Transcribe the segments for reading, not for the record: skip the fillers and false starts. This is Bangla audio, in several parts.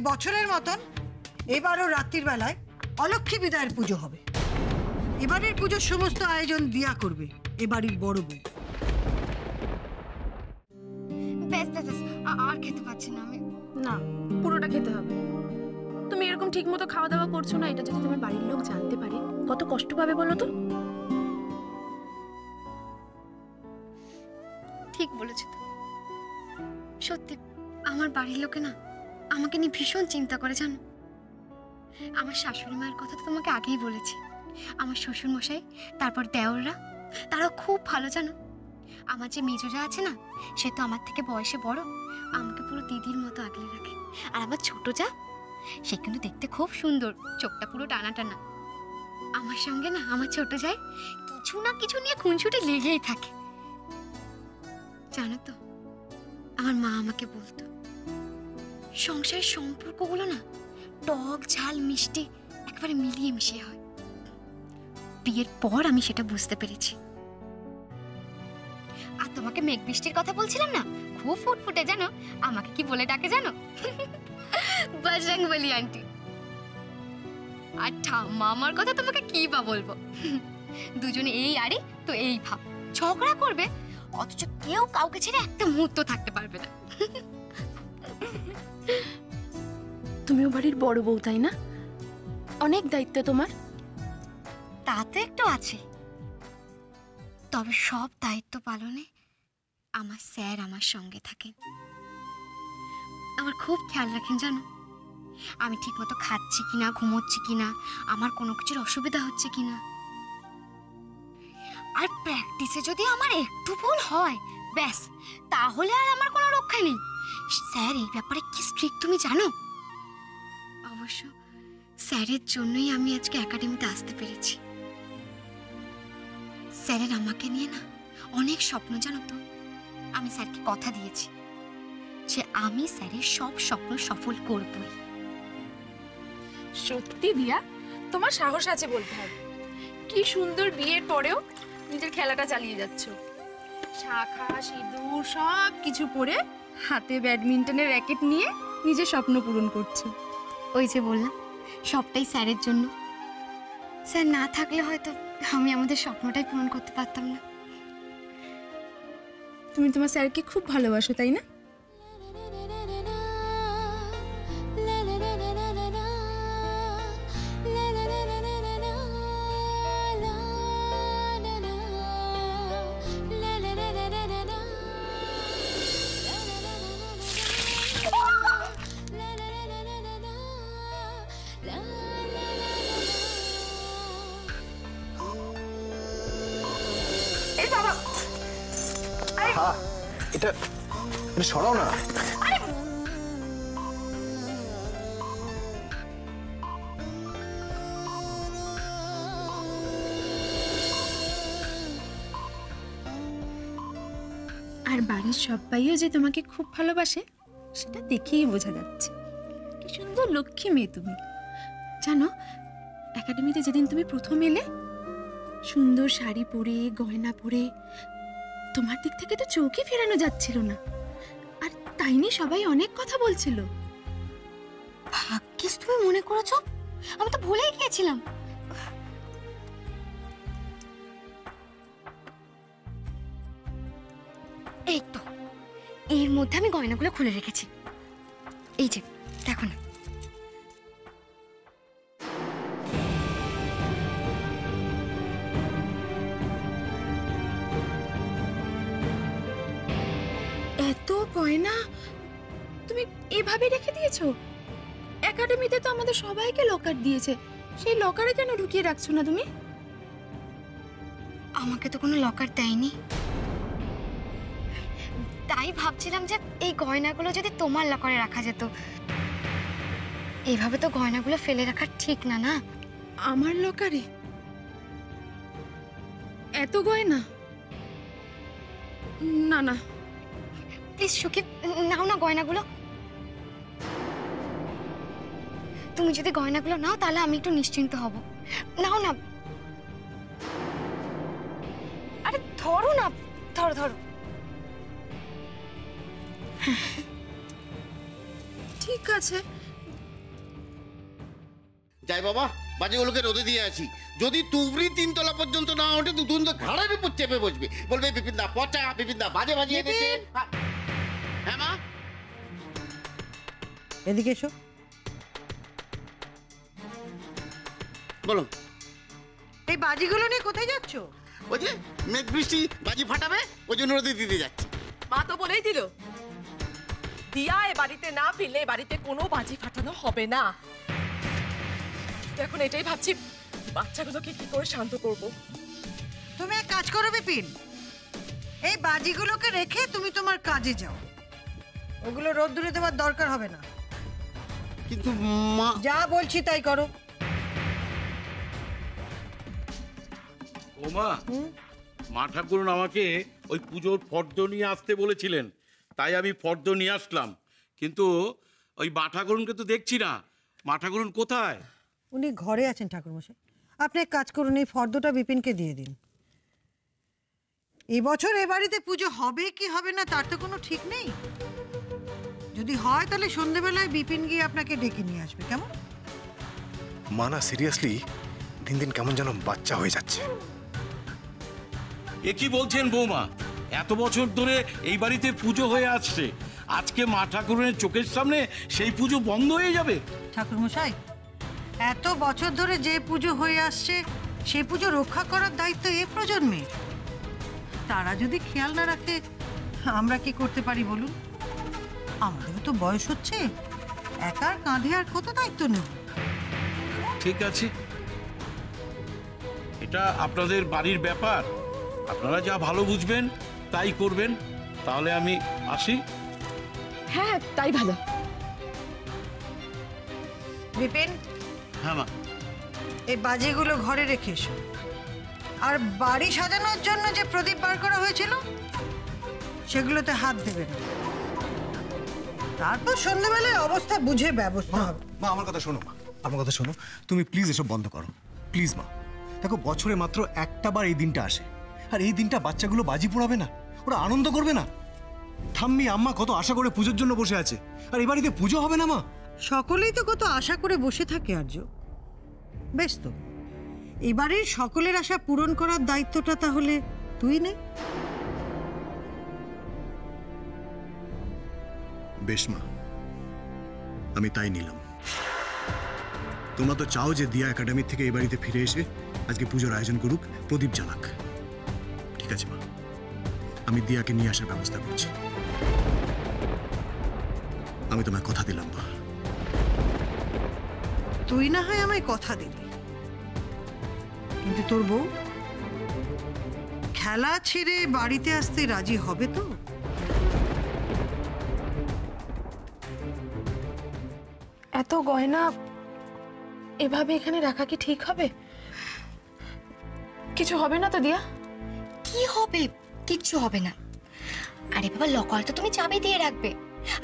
বছরের মতন এবারও রাত্রির বেলায় অলক্ষ্মী বিদায়ের পুজো হবে। এবারের পুজোর সমস্ত আয়োজন দিয়া করবে এবাড়ির বড় বউ। বেশ বেশ বেশ, আর খেতে পাচ্ছি না আমি। না, পুরোটা খেতে হবে। তুমি এরকম ঠিক মতো খাওয়া দাওয়া করছো না, এটা যদি তোমার বাড়ির লোক জানতে পারে কত কষ্ট পাবে বলো তো। ঠিক বলেছো তো, সত্যি আমার বাড়ির লোকে না আমাকে নিয়ে ভীষণ চিন্তা করে জানো। আমার শাশুড়ি মায়ের কথা তো তোমাকে আগেই বলেছি। আমার শ্বশুর মশাই, তারপর দেওররা, তারাও খুব ভালো জানো। আমার যে মেজোজা আছে না, সে তো আমার থেকে বয়সে বড়, আমাকে পুরো দিদির মতো আগলে রাখে। আর আমার ছোট যা, সে কিন্তু দেখতে খুব সুন্দর, চোখটা পুরো টানা টানা। আমার সঙ্গে না আমার ছোট যায় কিছু না কিছু নিয়ে খুনসুটি লেগেই থাকে জানো তো। আমার মা আমাকে বলতো সংসারের সম্পর্কগুলো না টক ঝাল মিষ্টি একবারে মিলিয়ে মিশিয়ে হয়। বিয়ের পর আমি সেটা বুঝতে পেরেছি। আর তোমাকে মেঘ বৃষ্টির কথা বলছিলাম না, খুব ফুটফুটে জানো, আমাকে কি বলে ডাকে জানো? বজরং বলি আন্টি। আর ঠাম্মা আমার কথা তোমাকে কি বা বলবো, দুজনে এই আরে তো এই ভাব, ঝগড়া করবে অথচ কেউ কাউকে ছেড়ে একটা মুহূর্ত থাকতে পারবে না। তুমিও বাড়ির বড় বউ তাই না? অনেক দায়িত্ব তোমার। তা তো একটু আছে, তবে সব দায়িত্ব পালনে আমার স্যার আমার সঙ্গে থাকেন। আমার খুব খেয়াল রাখেন জানো, আমি ঠিক মতো খাচ্ছি কিনা, ঘুমোচ্ছি কিনা, আমার কোনো কিছুর অসুবিধা হচ্ছে কিনা। আর প্র্যাকটিসে যদি আমার একটু ভুল হয় ব্যাস, তাহলে আর আমার কোনো রক্ষা নেই। স্যার এই ব্যাপারে কি স্ট্রিক্ট তুমি জানো। অবশ্য স্যারের জন্যই আমি আজকে একাডেমিতে আসতে পেরেছি। স্যারের আমাকে নিয়ে না অনেক স্বপ্ন জানো তো। আমি স্যারকে কথা দিয়েছি যে আমি স্যারের সব স্বপ্ন সফল করবই। সত্যি দিয়া, তোমার সাহস আছে বলতে হবে। কি সুন্দর বিয়ের পরেও নিজের খেলাটা চালিয়ে যাচ্ছ। শাখা সিঁদুর সব কিছু পরে হাতে ব্যাডমিন্টনের র্যাকেট নিয়ে নিজের স্বপ্ন পূরণ করছো। ওই যে বললাম সবটাই স্যারের জন্য। স্যার না থাকলে হয়তো আমি আমাদের স্বপ্নটাই পূরণ করতে পারতাম না। তুমি তোমার স্যারকে খুব ভালোবাসো তাই না? এটা সরাও না। আর বাড়ির সবাইও যে তোমাকে খুব ভালোবাসে সেটা দেখেই বোঝা যাচ্ছে। কি সুন্দর লক্ষ্মী মেয়ে তুমি। জানো, একাডেমিতে যেদিন তুমি প্রথম এলে, সুন্দর শাড়ি পরে গয়না পরে তোমার দিক থেকে তো চোখই ফেরানো যাচ্ছিল না। আর তাই নিয়ে সবাই অনেক কথা বলছিল। ভাগ্যিস তুমি মনে করেছো, আমি তো ভুলেই গিয়েছিলাম। এই তো এর মধ্যে আমি গয়নাগুলো খুলে রেখেছি। এই যে দেখো না। এত গয়না তুমি এভাবে রেখে দিয়েছো? একাডেমিতে তো আমাদের সবাইকে লকার দিয়েছে, সেই লকারে কেন ঢুকিয়ে রাখছো না তুমি? আমাকে তো কোনো লকার দেয়নি, তাই ভাবছিলাম যে এই গয়নাগুলো যদি তোমার লকারে রাখা যেত। এইভাবে তো গয়নাগুলো ফেলে রাখা ঠিক না। না, আমার লকারে এত গয়না? না না, প্লিজ সুখী, নাও না গয়নাগুলো। তুমি যদি গয়নাগুলো নাও তাহলে আমি একটু নিশ্চিন্ত হব। নাও না। আরে ধরো না, ধরো ধরো। ঠিক আছে যাই বাবা, বাজিগুলোকে রোদে দিয়ে আছি। যদি তুবড়ি 3 তলা পর্যন্ত না ওঠে, দুদিন তো ঘাড়ের উপর চেপে বসবে, বলবে বিপিনদা পচা, বিপিনদা বাজে বাজিয়ে দিয়েছে। হ্যাঁ মা, এদিকে এসো। বলো। এই বাজিগুলো নিয়ে কোথায় যাচ্ছ? ওই যে মেঘ বৃষ্টি বাজি ফাটাবে, ওই জন্য রোদে দিতে যাচ্ছি। মা তো বলেই দিল, দিয়া এ বাড়িতে না ফিরলে এ বাড়িতে কোনো বাজি ফাটানো হবে না। এখন এটাই ভাবছি, বাচ্চাগুলোকে কি করে শান্ত করব। তুমি এক কাজ করো বিপিন, এই বাজিগুলোকে রেখে তুমি তোমার কাজে যাও। ওগুলো রোদ্দুরে দেওয়ার দরকার হবে না। কিন্তু মা, যা বলছি তাই করো। ও মা, মা ঠাকুরন আমাকে ওই পুজোর ফর্দ নিয়ে আসতে বলেছিলেন, তাই আমি ফর্দ নিয়ে আসলাম। কিন্তু ওই মা ঠাকুরনকে তো দেখছি না। মা ঠাকুরন কোথায়? উনি ঘরে আছেন ঠাকুরমশাই। আপনি এক কাজ করুন, এই ফর্দটা বিপিনকে দিয়ে দিন। এই বছর এ বাড়িতে পুজো হবে কি হবে না তার তো কোনো ঠিক নেই। যদি হয় তাহলে সন্ধ্যেবেলায় বিপিন গিয়ে আপনাকে ডেকে নিয়ে আসবে, কেমন? মা না সিরিয়াসলি দিন দিন কেমন যেন বাচ্চা হয়ে যাচ্ছে। এ কি বলছেন বৌমা? এত বছর ধরে এই বাড়িতে পুজো হয়ে আসছে, আজকে মা ঠাকুরনের চোখের সামনে সেই পুজো বন্ধ হয়ে যাবে? ঠাকুরমশাই, এত বছর ধরে যে পুজো হয়ে আসছে সেই পুজো রক্ষা করার দায়িত্ব এ প্রজন্মের। তারা যদি খেয়াল না রাখে আমরা কি করতে পারি বলুন? আমাদেরও তো বয়স হচ্ছে, একার কাঁধে আর কত দায়িত্ব নেব। ঠিক আছে, এটা আপনাদের বাড়ির ব্যাপার, আপনারা যা ভালো বুঝবেন তাই করবেন। তাহলে আমি আসি। হ্যাঁ, তাই ভালো। বিপিন, হ্যাঁ মা, এই বাজিগুলো ঘরে রেখে এসো। আর বাড়ি সাজানোর জন্য যে প্রদীপ বার করা হয়েছিল সেগুলোতে হাত দেবে না। তারপর সন্ধ্যাবেলায় অবস্থা বুঝে ব্যবস্থা হবে। মা আমার কথা শোনো, মা আমার কথা শোনো, তুমি প্লিজ এসব বন্ধ করো প্লিজ। মা দেখো, বছরে মাত্র একটা বার এই দিনটা আসে, আর এই দিনটা বাচ্চাগুলো বাজি পোড়াবে না, ওরা আনন্দ করবে না? ঠাম্মি আম্মা কত আশা করে পুজোর জন্য বসে আছে, আর এই বাড়িতে পুজো হবে না? মা সকলেই তো কত আশা করে বসে থাকে আর্য। বেশ, তো এবারের সকলের আশা পূরণ করার দায়িত্বটা তাহলে তুই নে। বেশ মা, আমি তাই নিলাম। তোমরা তো চাও যে দিয়া একাডেমি থেকে এই বাড়িতে ফিরে এসে আজকে পুজোর আয়োজন করুক, প্রদীপ জ্বালাক। ঠিক আছে মা, আমি দিয়াকে নিয়ে আসার ব্যবস্থা করছি। আমি তোমায় কথা দিলাম মা। তুই না হয় আমায় কথা দিলি, কিন্তু তোর বউ খেলা ছেড়ে বাড়িতে আসতে রাজি হবে তো? এত গয়না এভাবে এখানে রাখা কি ঠিক হবে? কিছু হবে না তো দিয়া? কি হবে? কিচ্ছু হবে না। আরে বাবা, লকার তো তুমি চাবি দিয়ে রাখবে,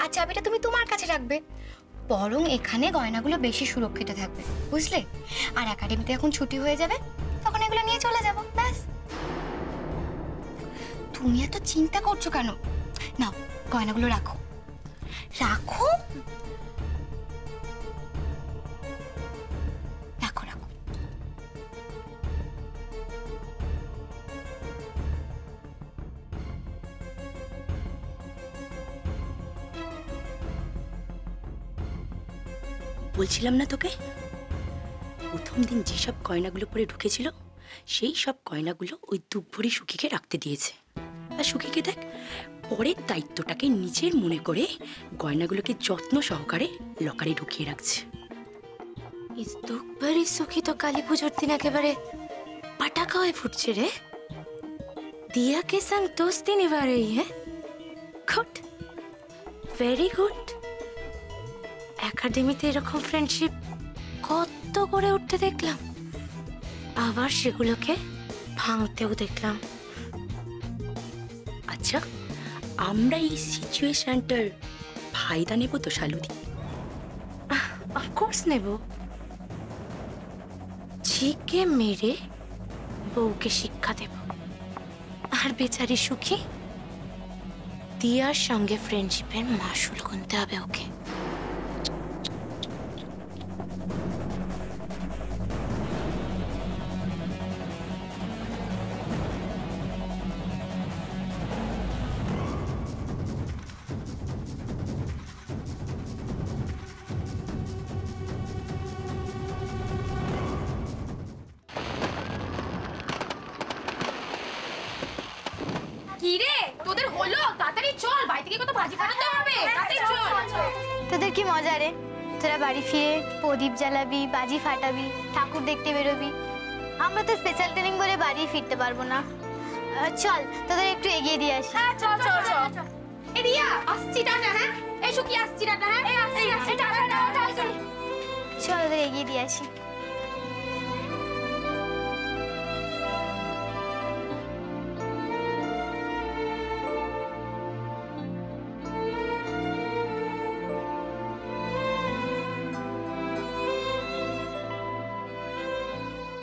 আর চাবিটা তুমি তোমার কাছে রাখবে। বরং এখানে গয়নাগুলো বেশি সুরক্ষিত থাকবে, বুঝলে? আর একাডেমিতে এখন ছুটি হয়ে যাবে, তখন এগুলো নিয়ে চলে যাবো, ব্যাস। তুমি এত চিন্তা করছো কেন? নাও, গয়নাগুলো রাখো রাখো রাখো রাখো। বলছিলাম না তোকে, প্রথম দিন যেসব গয়নাগুলো পরে ঢুকেছিল সেই সব গয়নাগুলো ওই দুভরি সুখীকে রাখতে দিয়েছে। আর সুখীকে দেখ, পরের দায়িত্বটাকে নিজের মনে করে গয়নাগুলোকে যত্ন সহকারে লকারে ঢুকিয়ে রাখছে। ইস দুভরি সুখী তো কালী পুজোর দিন একেবারে পাটাকা হয়ে ফুটছে রে। দিয়া কে সঙ্গ দোস্তি নিভা রही है। Good, very good. একাডেমিতে এরকম ফ্রেন্ডশিপ কত করে উঠতে দেখলাম, আবার সেগুলোকে ভাঙতেও দেখলাম। আচ্ছা, আমরা এই সিচুয়েশনটার ফায়দা নেব তো শালুদি? অফকোর্স নেব। ঝিকে মেরে বউকে শিক্ষা দেব, আর বেচারি সুখী দিয়ার সঙ্গে ফ্রেন্ডশিপের মাসুল গুনতে হবে ওকে। তোদের হলো? তাড়াতাড়ি চল, বাড়ি থেকে কত ভাজি ফাটাতে হবে। তাড়াতাড়ি চল। তোদের কি মজা রে, তোরা বাড়ি ফিরে প্রদীপ জ্বালাবি, বাজি ফাটাবি, ঠাকুর দেখতে বেরোবি। আমরা তো স্পেশাল ট্রেনিং বলে বাড়ি ফিরতে পারবো না। চল তোদের একটু এগিয়ে দিয়ে আসি। হ্যাঁ চল চল চল। এ রিয়া আসছি, টাটা। হ্যাঁ এই সুকি আসছি, টাটা। হ্যাঁ এই আসছি টাটা টাটা। চল ওদের এগিয়ে দিয়ে আসি।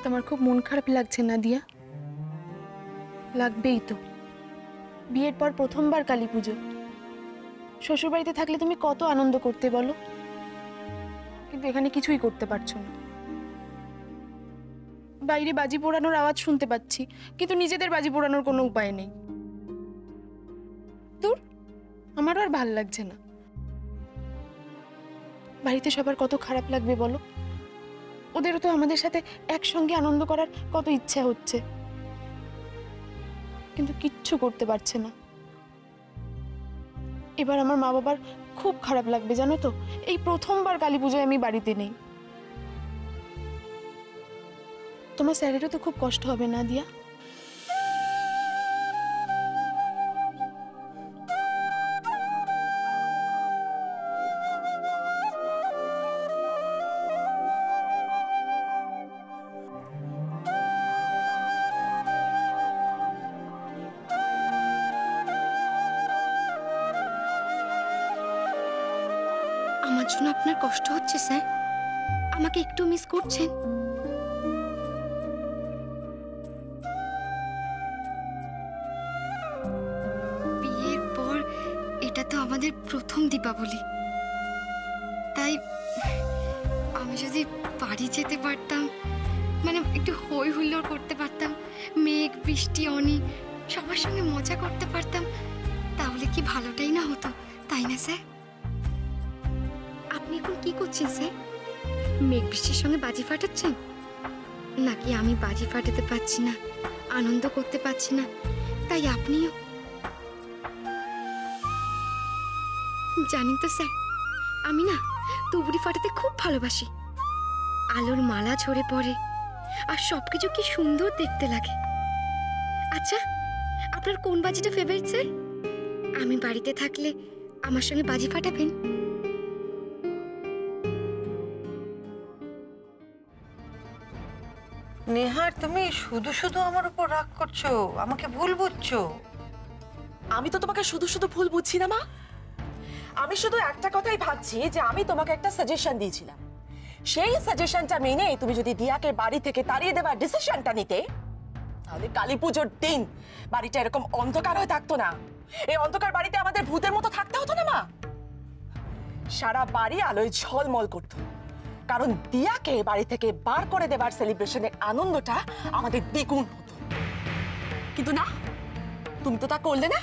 তোমার খুব মন খারাপ লাগছে না দিয়া? লাগবেই তো, বিয়ের পর প্রথমবার কালী পুজো। শ্বশুরবাড়িতে থাকলে তুমি কত আনন্দ করতে বলো, কিন্তু এখানে কিছুই করতে পারছো না। বাইরে বাজি পোড়ানোর আওয়াজ শুনতে পাচ্ছি, কিন্তু নিজেদের বাজি পোড়ানোর কোনো উপায় নেই। দূর, আমারও আর ভাল লাগছে না। বাড়িতে সবার কত খারাপ লাগবে বলো? ওদেরও তো আমাদের সাথে একসঙ্গে আনন্দ করার কত ইচ্ছা হচ্ছে, কিন্তু কিচ্ছু করতে পারছে না। এবার আমার মা বাবার খুব খারাপ লাগবে জানো তো, এই প্রথমবার কালী পুজোয় আমি বাড়িতে নেই। তোমার স্যারেরও তো খুব কষ্ট হবে না দিয়া? আমার জন্য আপনার কষ্ট হচ্ছে স্যার? আমাকে একটু মিস করছেন? বিয়ের পর এটা তো আমাদের প্রথম দীপাবলি, তাই আমি যদি বাড়ি যেতে পারতাম, মানে একটু হই হুল্লোড় করতে পারতাম, মেঘ বৃষ্টি অনি সবার সঙ্গে মজা করতে পারতাম, তাহলে কি ভালোটাই না হতো, তাই না স্যার? আপনি এখন কি করছেন স্যার? মেঘ বৃষ্টির সঙ্গে বাজি ফাটাচ্ছেন? নাকি আমি বাজি ফাটাতে পারছি না, আনন্দ করতে পারছি না, তাই আপনিও? জানেন তো স্যার, আমি না তুবড়ি ফাটাতে খুব ভালোবাসি। আলোর মালা ঝরে পড়ে আর সবকিছু কি সুন্দর দেখতে লাগে। আচ্ছা, আপনার কোন বাজিটা ফেভারিট স্যার? আমি বাড়িতে থাকলে আমার সঙ্গে বাজি ফাটাবেন? নেহার, তুমি শুধু শুধু আমার উপর রাগ করছো, আমাকে ভুল বুঝছো। আমি তো তোমাকে শুধু শুধু ভুল বুঝছি না মা। আমি শুধু একটা কথাই ভাবছি যে আমি তোমাকে একটা সাজেশন দিয়েছিলাম, সেই সাজেশনটা মেনে তুমি যদি দিয়াকে বাড়ি থেকে তাড়িয়ে দেবার ডিসিশনটা নিতে, তাহলে কালী পুজোর দিন বাড়িটা এরকম অন্ধকার হয়ে থাকতো না। এই অন্ধকার বাড়িতে আমাদের ভূতের মতো থাকতে হতো না মা। সারা বাড়ি আলোয় ঝলমল করতো, কারণ দিয়াকে বাড়ি থেকে বার করে দেবার সেলিব্রেশনের আনন্দটা আমাদের দ্বিগুণ হতো। কিন্তু না, তুমি তো তা করলে না।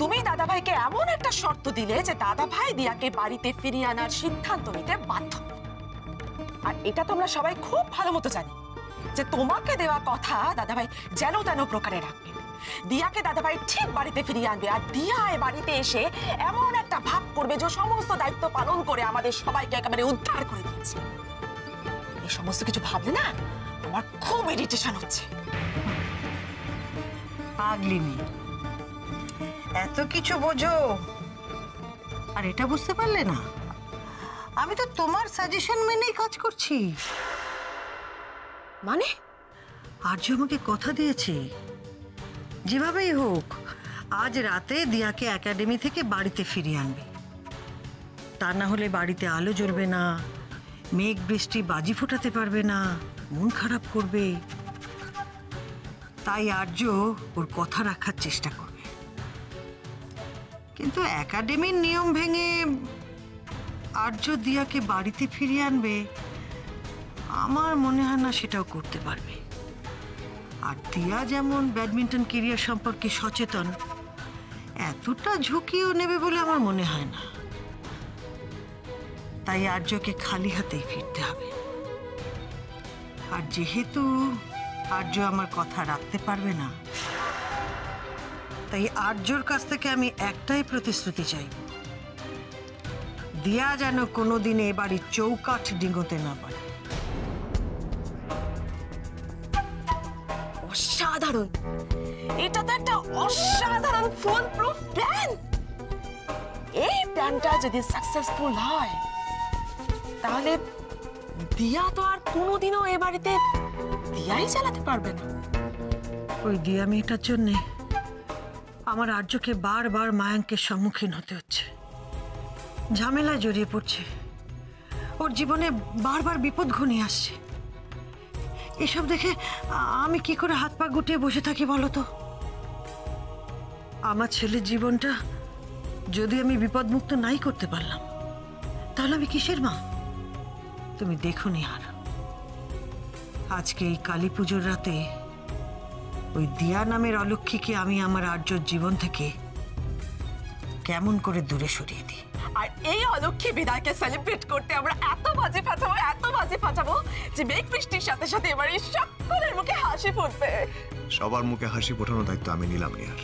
তুমি দাদাভাইকে এমন একটা শর্ত দিলে যে দাদাভাই দিয়াকে বাড়িতে ফিরিয়ে আনার সিদ্ধান্ত নিতে বাধ্য। আর এটা তোমরা সবাই খুব ভালো মতো জানি যে তোমাকে দেওয়া কথা দাদাভাই যেন তেন প্রকারে রাখবে। দিয়াকে দাদাভাই ঠিক বাড়িতে ফিরিয়ে আনবে, আর দিয়া এ বাড়িতে এসে এমন একটা ভাব করবে যে সমস্ত দায়িত্ব পালন করে আমাদের সবাইকে একেবারে উদ্ধার করে দিয়েছে। এই সমস্ত কিছু ভাবলে না আমার খুব ইরিটেশন হচ্ছে। পাগলি মেয়ে, এত কিছু বোঝো আর এটা বুঝতে পারলে না? আমি তো তোমার সাজেশন মেনেই কাজ করছি। মানে আর্য আমাকে কথা দিয়েছে, যেভাবেই হোক আজ রাতে দিয়াকে একাডেমি থেকে বাড়িতে ফিরিয়ে আনবে। তা না হলে বাড়িতে আলো জ্বলবে না, মেঘ বৃষ্টি বাজি ফোটাতে পারবে না, মন খারাপ করবে। তাই আর্য ওর কথা রাখার চেষ্টা করবে, কিন্তু একাডেমির নিয়ম ভেঙে আর্য দিয়াকে বাড়িতে ফিরিয়ে আনবে, আমার মনে হয় না সেটাও করতে পারবে। আর দিয়া যেমন ব্যাডমিন্টন ক্যারিয়ার সম্পর্কে সচেতন, এতটা ঝুঁকিও নেবে বলে আমার মনে হয় না। তাই আর্যকে খালি হাতেই ফিরতে হবে। আর যেহেতু আর্য আমার কথা রাখতে পারবে না, তাই আর্যর কাছ থেকে আমি একটাই প্রতিশ্রুতি চাই, দিয়া যেন কোনোদিন এ বাড়ির চৌকাঠ ডিঙোতে না পারে। অসাধারণ, এটা তো একটা অসাধারণ ফুল প্রুফ প্ল্যান। এই প্ল্যানটা যদি সাকসেসফুল হয় তাহলে দিয়া তো আর কোনোদিনও এ বাড়িতে দিয়াই চালাতে পারবে না। ওই দিয়া মেয়েটার জন্যে আমার আর্যকে বারবার মায়াঙ্কের সম্মুখীন হতে হচ্ছে, ঝামেলায় জড়িয়ে পড়ছে, ওর জীবনে বারবার বিপদ ঘনিয়ে আসছে। এসব দেখে আমি কি করে হাত পা গুটিয়ে বসে থাকি বলো তো? আমার ছেলের জীবনটা যদি আমি বিপদমুক্ত নাই করতে পারলাম তাহলে আমি কিসের মা? তুমি দেখো নিহার, আজকে এই কালী পুজোর রাতে ওই দিয়া নামের অলক্ষীকে আমি আমার আর্যর জীবন থেকে কেমন করে দূরে সরিয়ে দিই। আর এই অলক্ষী বিদায়কে সেলিব্রেট করতে আমরা এত বাজে ফাটাবো যে মেঘ বৃষ্টির সাথে সাথে এবার এই সকলের মুখে হাসি ফুটবে। সবার মুখে হাসি ফোটানোর দায়িত্ব আমি নিলাম নিহার।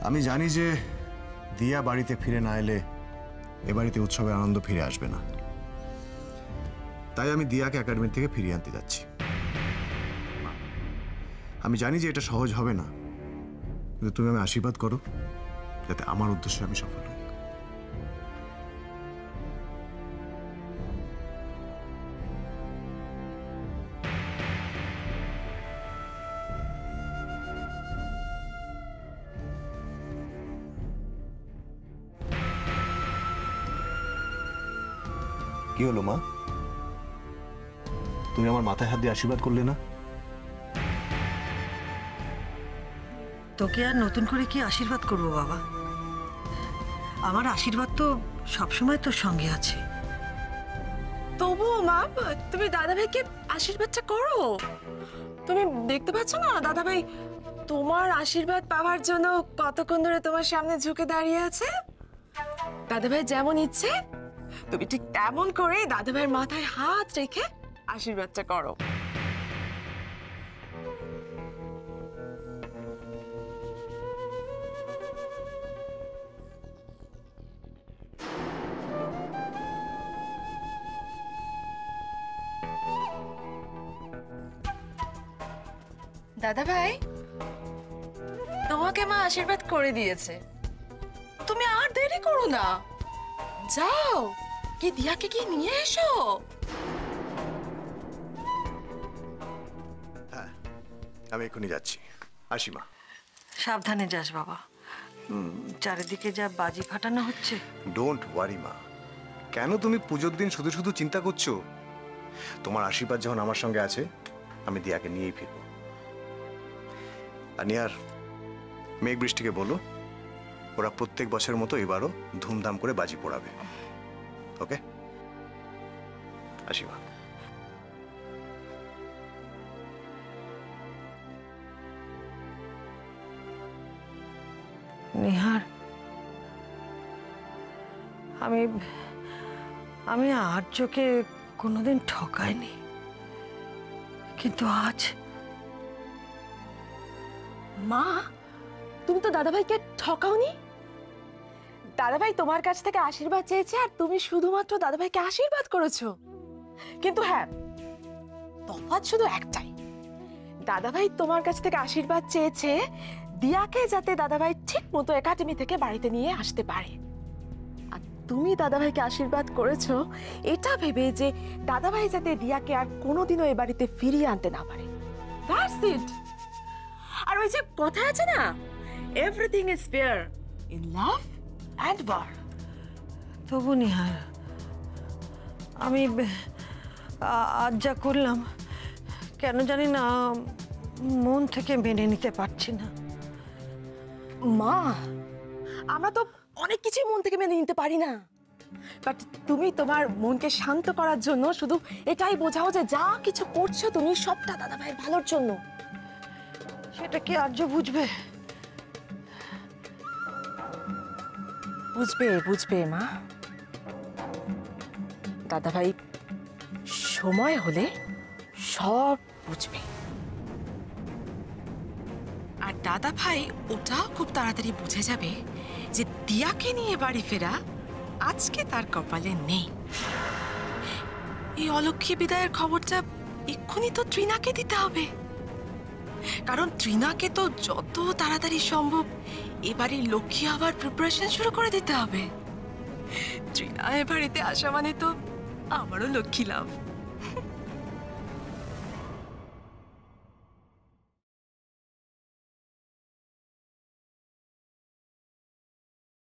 আমি জানি যে দিয়া বাড়িতে ফিরে না এলে এ বাড়িতে উৎসবের আনন্দ ফিরে আসবে না, তাই আমি দিয়াকে একাডেমি থেকে ফিরিয়ে আনতে যাচ্ছি। আমি জানি যে এটা সহজ হবে না, কিন্তু তুমি আমি আশীর্বাদ করো যাতে আমার উদ্দেশ্যে আমি সফল হই। কি হলো মা, তুমি আমার মাথায় হাত দিয়ে আশীর্বাদ করলে না? তোকে আর নতুন করে কি আশীর্বাদ করবো বাবা? আমার আশীর্বাদ তো সবসময় তোর সঙ্গে আছে। তবুও মা, তুমি দাদাভাইকে আশীর্বাদটা করো। তুমি দেখতে পাচ্ছ না দাদাভাই তোমার আশীর্বাদ পাওয়ার জন্য কতক্ষণ ধরে তোমার সামনে ঝুঁকে দাঁড়িয়ে আছে। দাদাভাই যেমন ইচ্ছে তুমি ঠিক তেমন করে দাদাভাইয়ের মাথায় হাত রেখে আশীর্বাদটা করো। দাদাভাই, তোমাকে মা আশীর্বাদ করে দিয়েছে, তুমি আর দেরি করো না, যাও কি দিয়াকে কি নিয়ে এসো। হ্যাঁ, আমি এখনই যাচ্ছি। আসি মা। সাবধানে যাস বাবা, চারিদিকে যা বাজি ফাটানো হচ্ছে। ডোন্ট ওয়ারি মা, কেন তুমি পুজোর দিন শুধু শুধু চিন্তা করছো? তোমার আশীর্বাদ যখন আমার সঙ্গে আছে, আমি দিয়াকে নিয়েই ফিরবো। আর নিয়ার, মেঘ বৃষ্টিকে বলো ওরা প্রত্যেক বছরের মতো এবারও ধুমধাম করে বাজি পোড়াবে। ওকে, আসি মা। নিহার, আমি আর্যকে কোনোদিন ঠকাইনি, কিন্তু আজ মা, তুমি তো দাদাভাইকে ঠকাওনি। দাদাভাই তোমার কাছ থেকে আশীর্বাদ চেয়েছে আর তুমি শুধুমাত্র দাদাভাইকে আশীর্বাদ করেছো। কিন্তু হ্যাঁ, তফাৎ শুধু একটাই, দাদাভাই তোমার কাছ থেকে আশীর্বাদ চেয়েছে দিয়াকে যাতে দাদাভাই ঠিক মতো একাডেমি থেকে বাড়িতে নিয়ে আসতে পারে। আর তুমি দাদাভাইকে আশীর্বাদ করেছো এটা ভেবে যে দাদাভাই যাতে দিয়াকে আর কোনোদিনও এ বাড়িতে ফিরিয়ে আনতে না পারে। That's it. আর ওই যে কথা আছে না, everything is fair in love and war. তবু নিহার, আমি আজ যা করলাম কেন জানি না মন থেকে মেনে নিতে পারছি না। মা, আমরা তো অনেক কিছু মন থেকে মেনে নিতে পারি না, বাট তুমি তোমার মনকে শান্ত করার জন্য শুধু এটাই বোঝাও যে যা কিছু করছো তুমি সবটা দাদাভাইয়ের ভালোর জন্য। সেটা কি আর্য বুঝবে? বুঝবে বুঝবে মা, দাদাভাই সময় হলে সব বুঝবে। আর দাদা ভাই ওটাও খুব তাড়াতাড়ি বুঝে যাবে যে দিয়াকে নিয়ে বাড়ি ফেরা আজকে তার কপালে নেই। এই অলক্ষ্মী বিদায়ের খবরটা এক্ষুনি তো ত্রিনাকে দিতে হবে, কারণ ত্রিনাকে তো যত তাড়াতাড়ি সম্ভব এবারে লক্ষ্মী হওয়ার প্রিপারেশন শুরু করে দিতে হবে। ত্রিনা এ বাড়িতে আসা মানে তো আমারও লক্ষ্মী লাভ।